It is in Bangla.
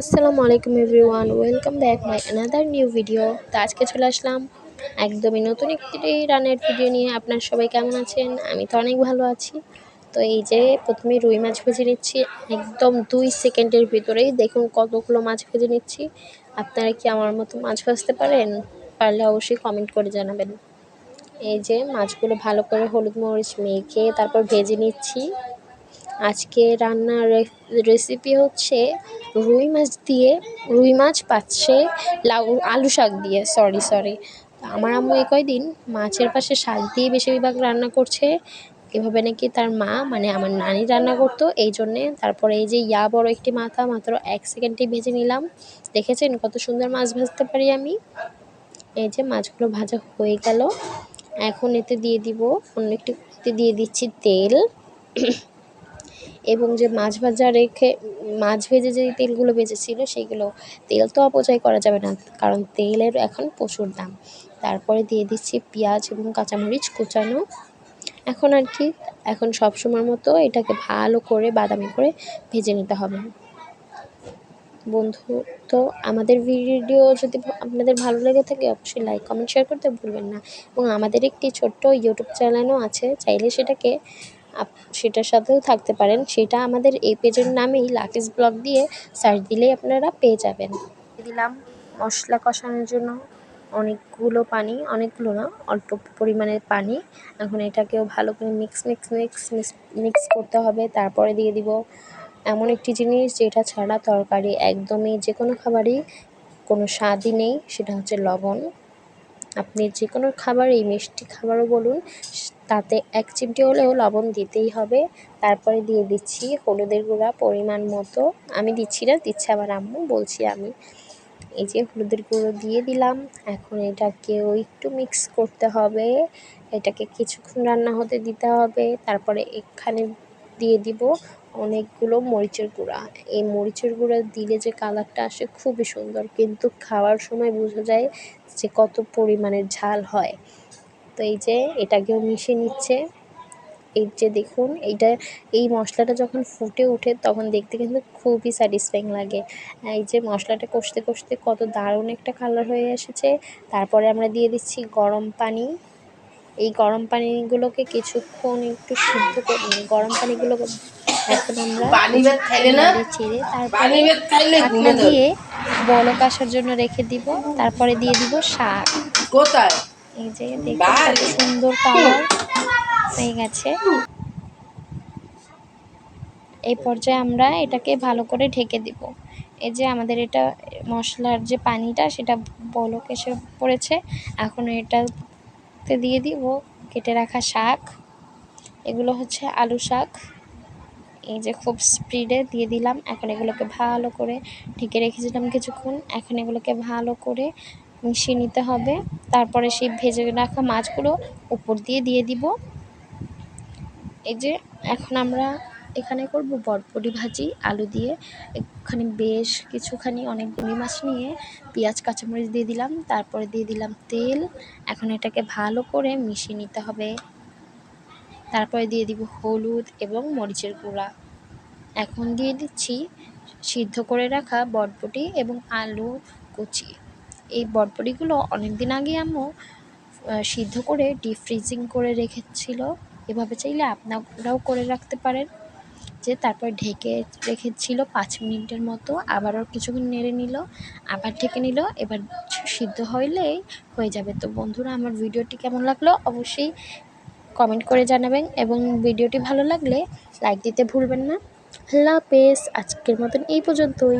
আসসালামু আলাইকুম everyone, welcome back my another new video. তো আজকে চলে আসলাম একদমই নতুন একটি রান্নার ভিডিও নিয়ে। আপনার সবাই কেমন আছেন? আমি তো অনেক ভালো আছি। তো এই যে প্রথমে রুই মাছ ভেজে নিচ্ছি, একদম 2 সেকেন্ডের ভিতরেই দেখুন কতগুলো মাছ ভেজে নিচ্ছি। আপনারা কি আমার মতো মাছ ভাজতে পারেন? পারলে অবশ্যই কমেন্ট করে জানাবেন। এই যে মাছগুলো ভালো করে হলুদ মরিচ মেখে তারপর ভেজে নিচ্ছি। আজকে রান্নার রেসিপি হচ্ছে রুই মাছ পাচ্ছে আলু শাক দিয়ে। সরি, আমার আম্মু এই কয়দিন মাছের পাশে শাক দিয়ে বেশিরভাগ রান্না করছে। এভাবে নাকি তার মা মানে আমার নানি রান্না করতো, এই জন্যে। তারপরে এই যে বড় একটি মাথা মাত্র 1 সেকেন্ডে ভেজে নিলাম। দেখেছেন কত সুন্দর মাছ ভাজতে পারি আমি। এই যে মাছগুলো ভাজা হয়ে গেল, এখন এতে দিয়ে দিব দিয়ে দিচ্ছি তেল। এবং যে মাছ ভেজে যে তেলগুলো বেঁচেছিল সেগুলো, তেল তো অপচয় করা যাবে না, কারণ তেলের এখন প্রচুর দাম। তারপরে দিয়ে দিচ্ছি পেঁয়াজ এবং কাঁচামরিচ কুচানো। এখন সবসময়ের মতো এটাকে ভালো করে বাদামি করে ভেজে নিতে হবে। বন্ধু, তো আমাদের ভিডিও যদি আপনাদের ভালো লেগে থাকে অবশ্যই লাইক কমেন্ট শেয়ার করতে ভুলবেন না। এবং আমাদের একটি ছোট্ট ইউটিউব চ্যানেলও আছে, চাইলে সেটার সাথেও থাকতে পারেন। সেটা আমাদের এই পেজের নামেই লাকিস ব্লগ দিয়ে সার্চ দিলেই আপনারা পেয়ে যাবেন। দিলাম মশলা কষানোর জন্য অনেকগুলো না, অল্প পরিমাণের পানি। এখন এটাকেও ভালো করে মিক্স করতে হবে। তারপরে দিয়ে দিব এমন একটি জিনিস যেটা ছাড়া তরকারি একদমই যে কোনো খাবারই কোনো স্বাদই নেই, সেটা হচ্ছে লবণ। আপনি যে কোনো খাবারই, মিষ্টি খাবারও বলুন, তাতে 1 চিমটি হলেও লবণ দিতেই হবে। তারপরে দিয়ে দিচ্ছি হলুদের গুঁড়া পরিমাণ মতো। আমি দিচ্ছি না, দিচ্ছে আমার আম্মু, বলছি আমি। এই যে হলুদের গুঁড়ো দিয়ে দিলাম। এখন এটাকেও একটু মিক্স করতে হবে, এটাকে কিছুক্ষণ রান্না হতে দিতে হবে। তারপরে এখানে দিয়ে দিব অনেকগুলো মরিচের গুঁড়া। এই মরিচের গুঁড়া দিলে যে কালারটা আসে খুবই সুন্দর, কিন্তু খাওয়ার সময় বোঝা যায় যে কত পরিমাণের ঝাল হয়। তো এই যে এটাকেও মিশিয়ে নিচ্ছে। এই যে দেখুন, এই মশলাটা যখন ফুটে ওঠে তখন দেখতে কিন্তু খুবই স্যাটিসফাইং লাগে। এই যে মশলাটা কষতে কষতে কত দারুণ একটা কালার হয়ে এসেছে। তারপরে আমরা দিয়ে দিচ্ছি গরম পানি। এই গরম পানিগুলোকে কিছুক্ষণ একটু সিদ্ধ করে গরম পানিগুলোকে এখন আমরা ছেড়ে তারপরে ঢাকনা দিয়ে বলক আসার জন্য রেখে দিব। তারপরে দিয়ে দিব শাক। এই যে দেখুন কত সুন্দর কালার হয়ে গেছে। এই পর্যায়ে আমরা এটাকে ভালো করে ঢেকে দিব। এই যে আমাদের এটা মশলার যে পানিটা সেটা বলক এসে পড়েছে। এখন এটাতে দিয়ে দিব কেটে রাখা শাক। এগুলো হচ্ছে আলু শাক। এই যে খুব স্পিডে দিয়ে দিলাম। এখন এগুলোকে ভালো করে ঢেকে রেখেছিলাম কিছুক্ষণ। এখন এগুলোকে ভালো করে মিশিয়ে নিতে হবে। তারপরে সেই ভেজে রাখা মাছগুলো উপর দিয়ে দিব। এই যে এখন আমরা এখানে করব বটবটি ভাজি আলু দিয়ে। এখানে বেশ কিছুখানি অনেকগুলি মাছ নিয়ে পেঁয়াজ কাঁচামরিচ দিয়ে দিলাম, তারপরে দিয়ে দিলাম তেল। এখন এটাকে ভালো করে মিশিয়ে নিতে হবে। তারপরে দিয়ে দিব হলুদ এবং মরিচের গুঁড়া। এখন দিয়ে দিচ্ছি সিদ্ধ করে রাখা বটবটি এবং আলু কুচি। এই বটবটিগুলো অনেকদিন আগে আম্মু সিদ্ধ করে ডিপ ফ্রিজিং করে রেখেছিল। এভাবে চাইলে আপনারাও করে রাখতে পারেন। যে তারপর ঢেকে রেখেছিল 5 মিনিটের মতো, আবারও কিছুক্ষণ নেড়ে নিল, আবার ঢেকে নিল। এবার সিদ্ধ হলেই হয়ে যাবে। তো বন্ধুরা, আমার ভিডিওটি কেমন লাগলো অবশ্যই কমেন্ট করে জানাবেন, এবং ভিডিওটি ভালো লাগলে লাইক দিতে ভুলবেন না। আল্লাহ হাফেজ, আজকের মতন এই পর্যন্তই।